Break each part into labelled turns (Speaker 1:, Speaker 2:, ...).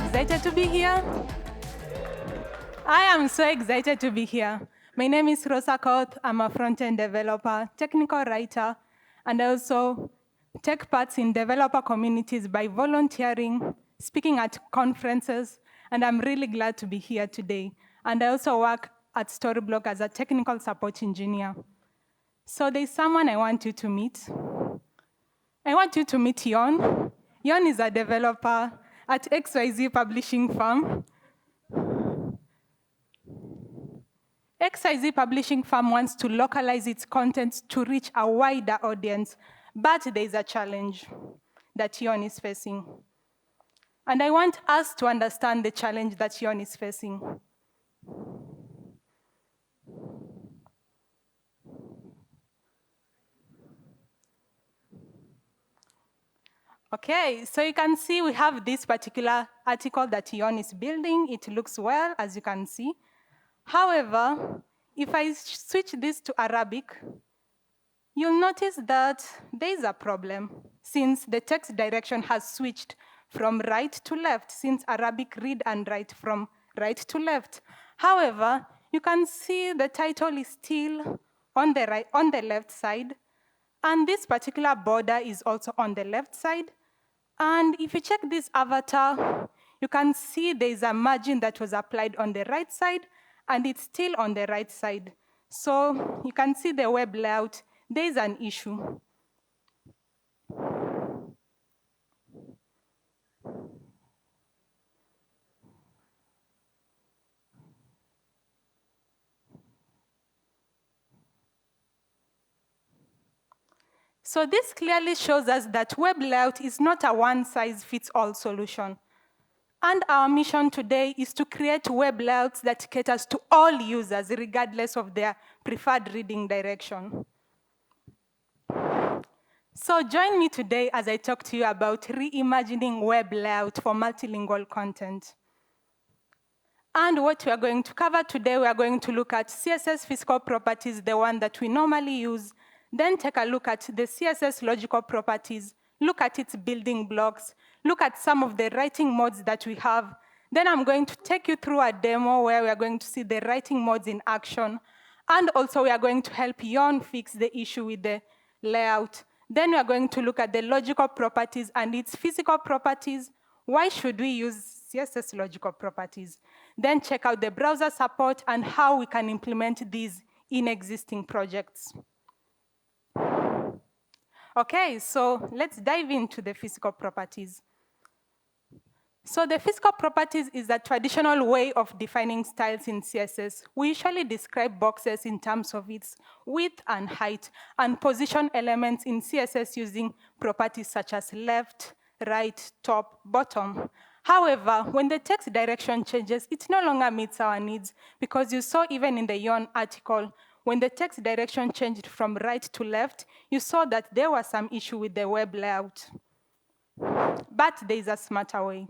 Speaker 1: excited to be here. I am so excited to be here. My name is Akoth. I'm a front-end developer, technical writer, and I also take part in developer communities by volunteering, speaking at conferences, and I'm really glad to be here today. And I also work at Storyblok as a technical support engineer. So there's someone I want you to meet. I want you to meet Yon. Yon is a developer at XYZ Publishing Firm. XYZ Publishing Firm wants to localize its content to reach a wider audience, but there is a challenge that Yon is facing. And I want us to understand the challenge that Yon is facing. Okay, so you can see we have this particular article that Yon is building. It looks well, as you can see. However, if I switch this to Arabic, you'll notice that there is a problem since the text direction has switched from right to left, since Arabic read and write from right to left. However, you can see the title is still on the left side, and this particular border is also on the left side. And if you check this avatar, you can see there is a margin that was applied on the right side, and it's still on the right side. So you can see the web layout, there is an issue. So this clearly shows us that web layout is not a one-size-fits-all solution. And our mission today is to create web layouts that caters to all users, regardless of their preferred reading direction. So join me today as I talk to you about reimagining web layout for multilingual content. And what we are going to cover today, we are going to look at CSS physical properties, the one that we normally use, then take a look at the CSS logical properties, look at its building blocks, look at some of the writing modes that we have. Then I'm going to take you through a demo where we are going to see the writing modes in action. And also we are going to help Yon fix the issue with the layout. Then we are going to look at the logical properties and its physical properties. Why should we use CSS logical properties? Then check out the browser support and how we can implement these in existing projects. Okay, so let's dive into the physical properties. So the physical properties is a traditional way of defining styles in CSS. We usually describe boxes in terms of its width and height, and position elements in CSS using properties such as left, right, top, bottom. However, when the text direction changes, it no longer meets our needs, because you saw even in the Yon article, when the text direction changed from right to left, you saw that there was some issue with the web layout. But there is a smarter way.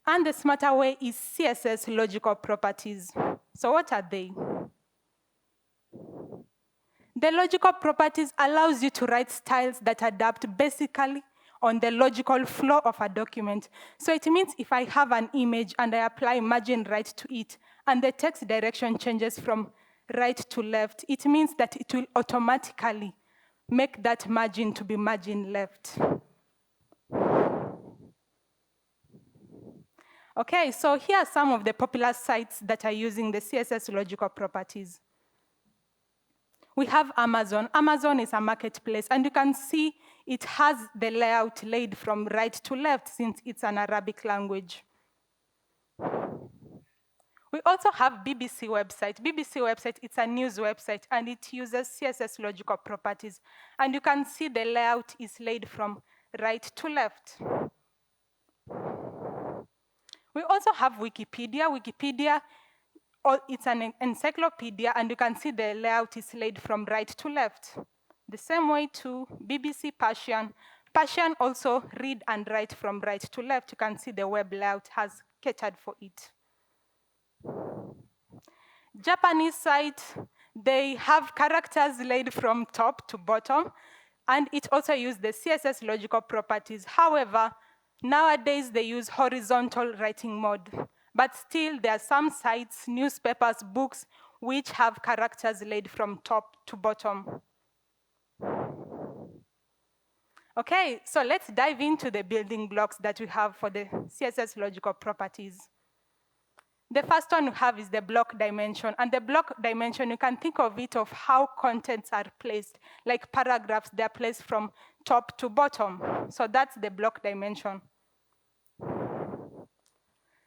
Speaker 1: And the smarter way is CSS logical properties. So what are they? The logical properties allows you to write styles that adapt basically on the logical flow of a document. So it means if I have an image and I apply margin right to it, and the text direction changes from right to left, it means that it will automatically make that margin to be margin left. Okay, so here are some of the popular sites that are using the CSS logical properties. We have Amazon. Amazon is a marketplace, and you can see it has the layout laid from right to left since it's an Arabic language. We also have BBC website. BBC website, it's a news website, and it uses CSS logical properties. And you can see the layout is laid from right to left. We also have Wikipedia. Wikipedia, it's an encyclopedia, and you can see the layout is laid from right to left. The same way to BBC Persian. Persian also read and write from right to left. You can see the web layout has catered for it. Japanese site, they have characters laid from top to bottom, and it also uses the CSS logical properties. However, Nowadays, they use horizontal writing mode, but still there are some sites, newspapers, books, which have characters laid from top to bottom. Okay, so let's dive into the building blocks that we have for the CSS logical properties. The first one we have is the block dimension. And the block dimension, you can think of it of how contents are placed. Like paragraphs, they're placed from top to bottom. So that's the block dimension.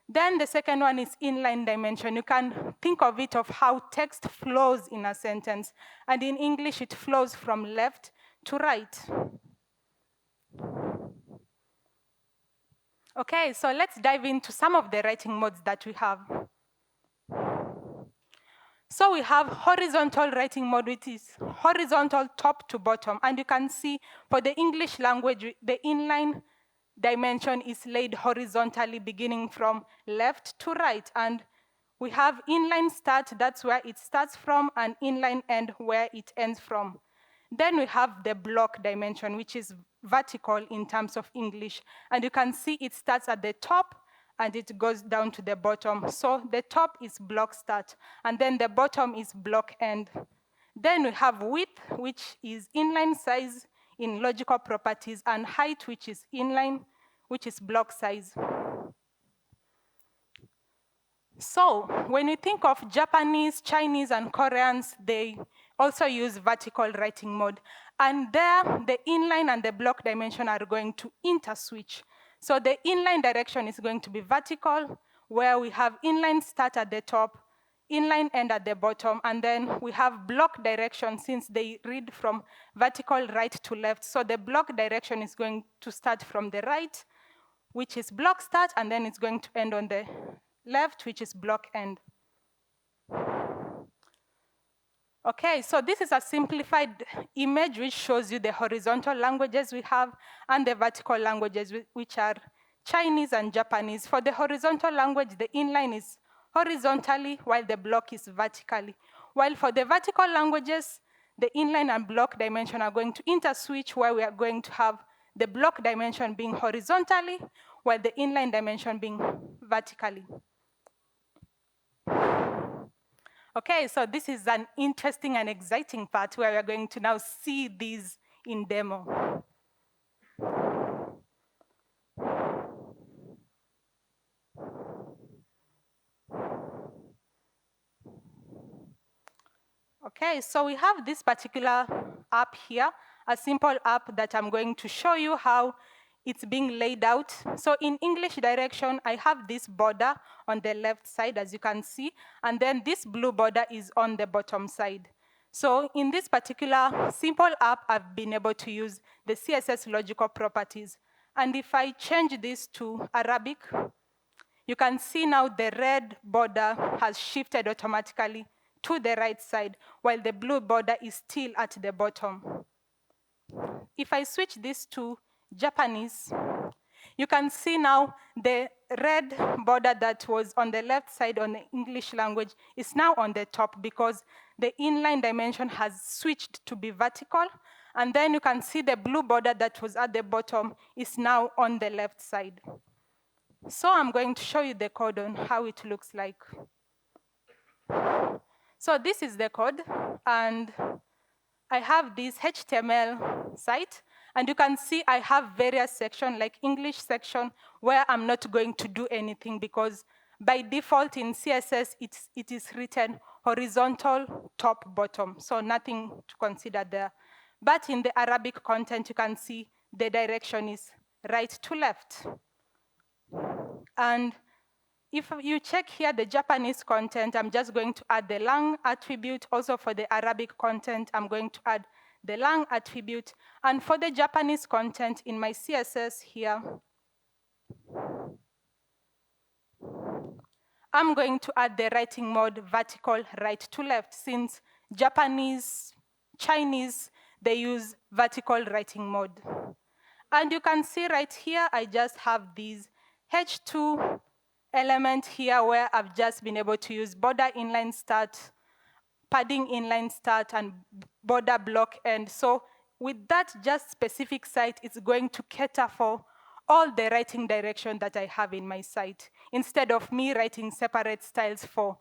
Speaker 1: Then the second one is inline dimension. You can think of it of how text flows in a sentence. And in English, it flows from left to right. Okay, so let's dive into some of the writing modes that we have. So we have horizontal writing mode, which is horizontal top to bottom. And you can see for the English language, the inline dimension is laid horizontally, beginning from left to right. And we have inline start, that's where it starts from, and inline end, where it ends from. Then we have the block dimension, which is vertical in terms of English. And you can see it starts at the top, and it goes down to the bottom. So the top is block start, and then the bottom is block end. Then we have width, which is inline size in logical properties, and height, which is inline, which is block size. So when you think of Japanese, Chinese, and Koreans, they also use vertical writing mode. And there, the inline and the block dimension are going to interswitch. So the inline direction is going to be vertical, where we have inline start at the top, inline end at the bottom, and then we have block direction since they read from vertical right to left. So the block direction is going to start from the right, which is block start, and then it's going to end on the left, which is block end. Okay, so this is a simplified image which shows you the horizontal languages we have and the vertical languages, which are Chinese and Japanese. For the horizontal language, the inline is horizontally, while the block is vertically. While for the vertical languages, the inline and block dimension are going to interswitch, where we are going to have the block dimension being horizontally, while the inline dimension being vertically. Okay, so this is an interesting and exciting part where we're going to now see these in demo. Okay, so we have this particular app here, a simple app that I'm going to show you how it's being laid out. So in English direction, I have this border on the left side, as you can see, and then this blue border is on the bottom side. So in this particular simple app, I've been able to use the CSS logical properties. And if I change this to Arabic, you can see now the red border has shifted automatically to the right side, while the blue border is still at the bottom. If I switch this to Japanese, you can see now the red border that was on the left side on the English language is now on the top because the inline dimension has switched to be vertical. And then you can see the blue border that was at the bottom is now on the left side. So I'm going to show you the code on how it looks like. So this is the code, and I have this HTML site, and you can see I have various sections, like English section, where I'm not going to do anything because by default in CSS, it is written horizontal, top, bottom, so nothing to consider there. But in the Arabic content, you can see the direction is right to left. And if you check here the Japanese content, I'm just going to add the lang attribute. Also for the Arabic content, I'm going to add the lang attribute. And for the Japanese content in my CSS here, I'm going to add the writing mode vertical right to left, since Japanese, Chinese, they use vertical writing mode. And you can see right here, I just have these H2 element here where I've just been able to use border inline start, padding inline start, and border block end. So with that just specific site, it's going to cater for all the writing direction that I have in my site, instead of me writing separate styles for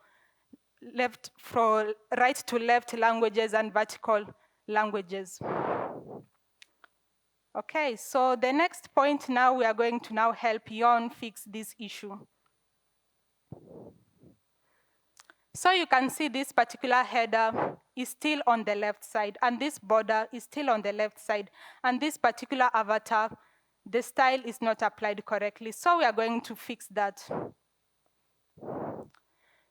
Speaker 1: right to left languages and vertical languages. Okay, so the next point now, we are going to now help Yon fix this issue. So you can see this particular header is still on the left side, and this border is still on the left side, and this particular avatar, the style is not applied correctly. So we are going to fix that.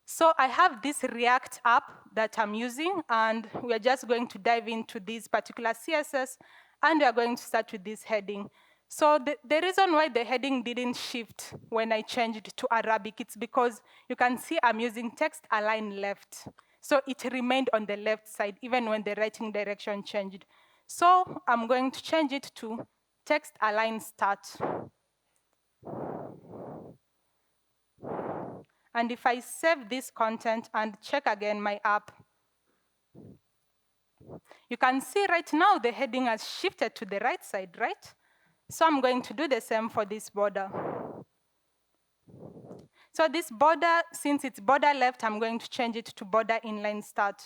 Speaker 1: So I have this React app that I'm using, and we are just going to dive into this particular CSS, and we are going to start with this heading. So the reason why the heading didn't shift when I changed to Arabic, it's because you can see I'm using text align left. So it remained on the left side even when the writing direction changed. So I'm going to change it to text align start. And if I save this content and check again my app, you can see right now the heading has shifted to the right side, right? So I'm going to do the same for this border. So this border, since it's border left, I'm going to change it to border inline start.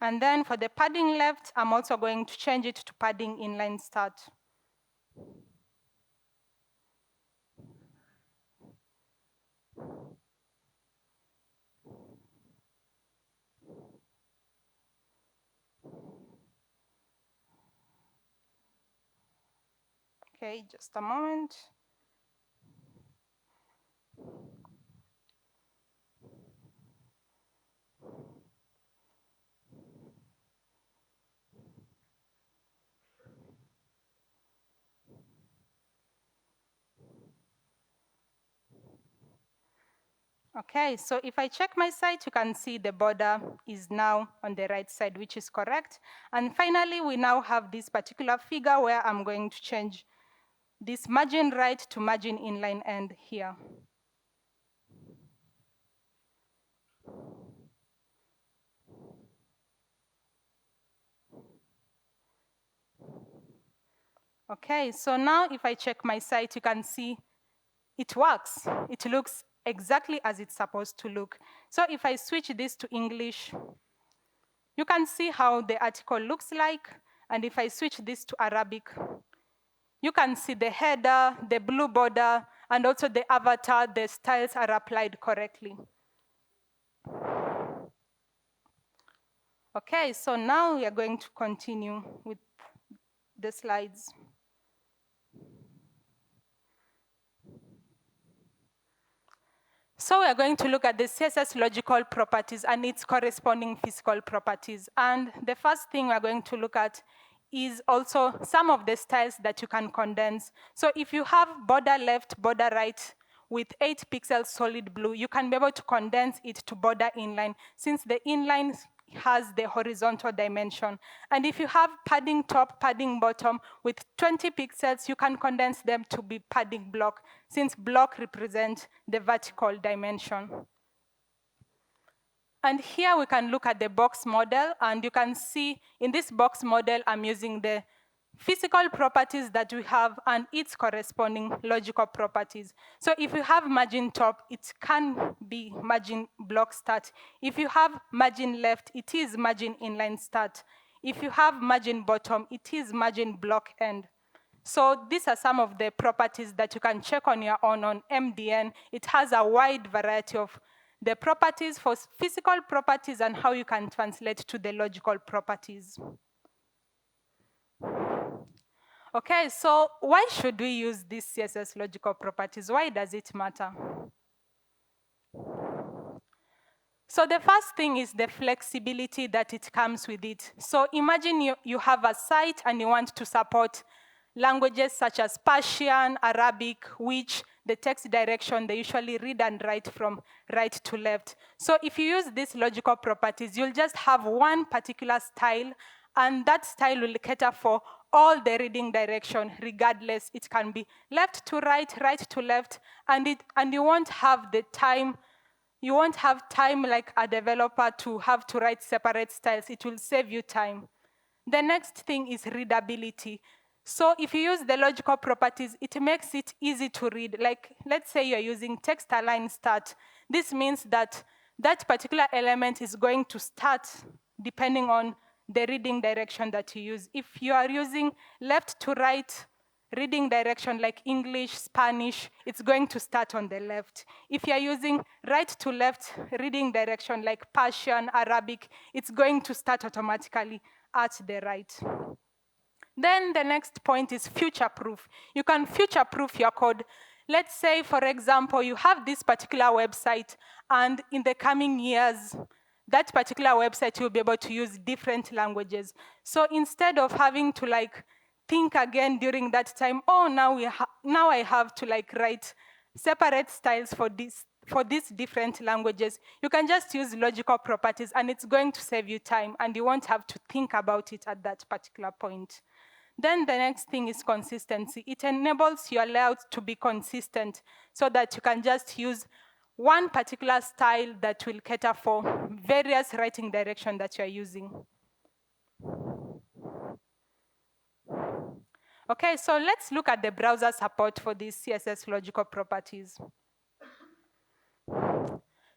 Speaker 1: And then for the padding left, I'm also going to change it to padding inline start. Okay, just a moment. Okay, so if I check my site, you can see the border is now on the right side, which is correct. And finally, we now have this particular figure where I'm going to change this margin right to margin inline end here. Okay, so now if I check my site, you can see it works. It looks exactly as it's supposed to look. So if I switch this to English, you can see how the article looks like. And if I switch this to Arabic, you can see the header, the blue border, and also the avatar, the styles are applied correctly. Okay, so now we are going to continue with the slides. So we are going to look at the CSS logical properties and its corresponding physical properties. And the first thing we are going to look at is also some of the styles that you can condense. So if you have border left, border right with 8 pixels solid blue, you can be able to condense it to border inline, since the inline has the horizontal dimension. And if you have padding top, padding bottom with 20 pixels, you can condense them to be padding block, since block represents the vertical dimension. And here we can look at the box model, and you can see in this box model, I'm using the physical properties that we have and its corresponding logical properties. So if you have margin top, it can be margin block start. If you have margin left, it is margin inline start. If you have margin bottom, it is margin block end. So these are some of the properties that you can check on your own on MDN. It has a wide variety of the properties for physical properties and how you can translate to the logical properties. Okay, so why should we use these CSS logical properties? Why does it matter? So the first thing is the flexibility that it comes with it. So imagine you have a site and you want to support languages such as Persian, Arabic, which the text direction, they usually read and write from right to left. So if you use these logical properties, you'll just have one particular style, and that style will cater for all the reading direction, regardless. It can be left to right, right to left, and you won't have the time you won't have time like a developer to have to write separate styles. It will save you time. The next thing is readability. So if you use the logical properties, it makes it easy to read. Like, let's say you're using text align start. This means that that particular element is going to start depending on the reading direction that you use. If you are using left to right reading direction like English, Spanish, it's going to start on the left. If you're using right to left reading direction like Persian, Arabic, it's going to start automatically at the right. Then the next point is future-proof. You can future-proof your code. Let's say, for example, you have this particular website, and in the coming years, that particular website you'll be able to use different languages. So instead of having to like think again during that time, oh, now I have to like write separate styles for these different languages, you can just use logical properties and it's going to save you time and you won't have to think about it at that particular point. Then the next thing is consistency. It enables your layout to be consistent so that you can just use one particular style that will cater for various writing direction that you're using. Okay, so let's look at the browser support for these CSS logical properties.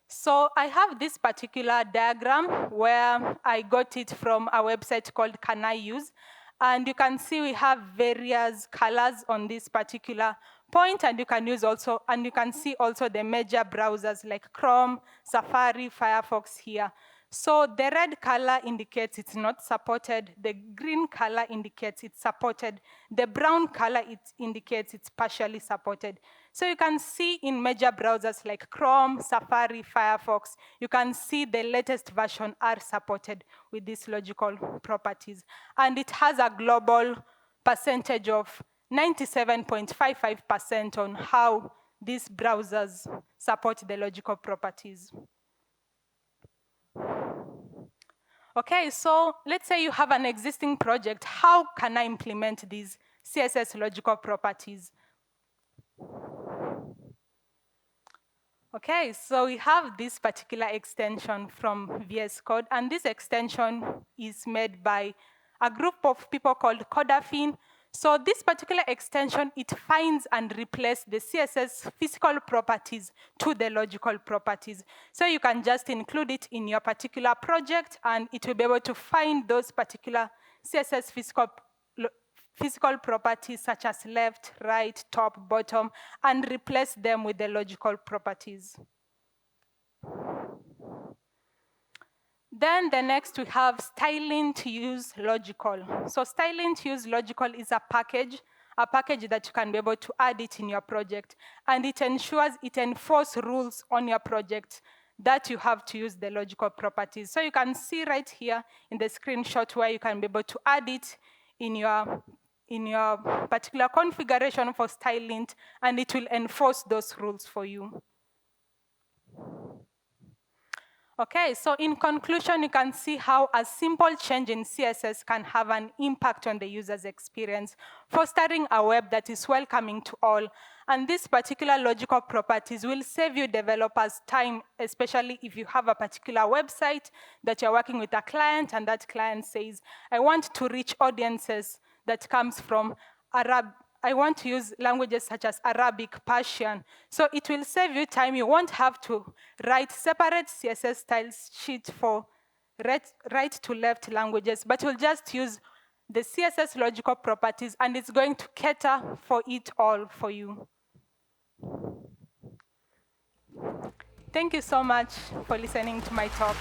Speaker 1: So I have this particular diagram where I got it from a website called Can I Use? And you can see we have various colors on this particular point, and you can see also the major browsers like Chrome, Safari, Firefox here. So the red color indicates it's not supported, the green color indicates it's supported, the brown color indicates it's partially supported. So you can see in major browsers like Chrome, Safari, Firefox, you can see the latest version are supported with these logical properties. And it has a global percentage of 97.55% on how these browsers support the logical properties. Okay, so let's say you have an existing project. How can I implement these CSS logical properties? Okay, so we have this particular extension from VS Code, and this extension is made by a group of people called Codafin. So this particular extension, it finds and replaces the CSS physical properties to the logical properties. So you can just include it in your particular project, and it will be able to find those particular CSS physical properties such as left, right, top, bottom, and replace them with the logical properties. Then the next we have styling to use logical. So styling to use logical is a package that you can be able to add it in your project, and it ensures it enforces rules on your project that you have to use the logical properties. So you can see right here in the screenshot where you can be able to add it in your particular configuration for styling, and it will enforce those rules for you. Okay, so in conclusion, you can see how a simple change in CSS can have an impact on the user's experience, fostering a web that is welcoming to all. And these particular logical properties will save you developers time, especially if you have a particular website that you're working with a client, and that client says, I want to reach audiences that comes from I want to use languages such as Arabic, Persian. So it will save you time. You won't have to write separate CSS style sheets for right to left languages, but you'll just use the CSS logical properties, and it's going to cater for it all for you. Thank you so much for listening to my talk.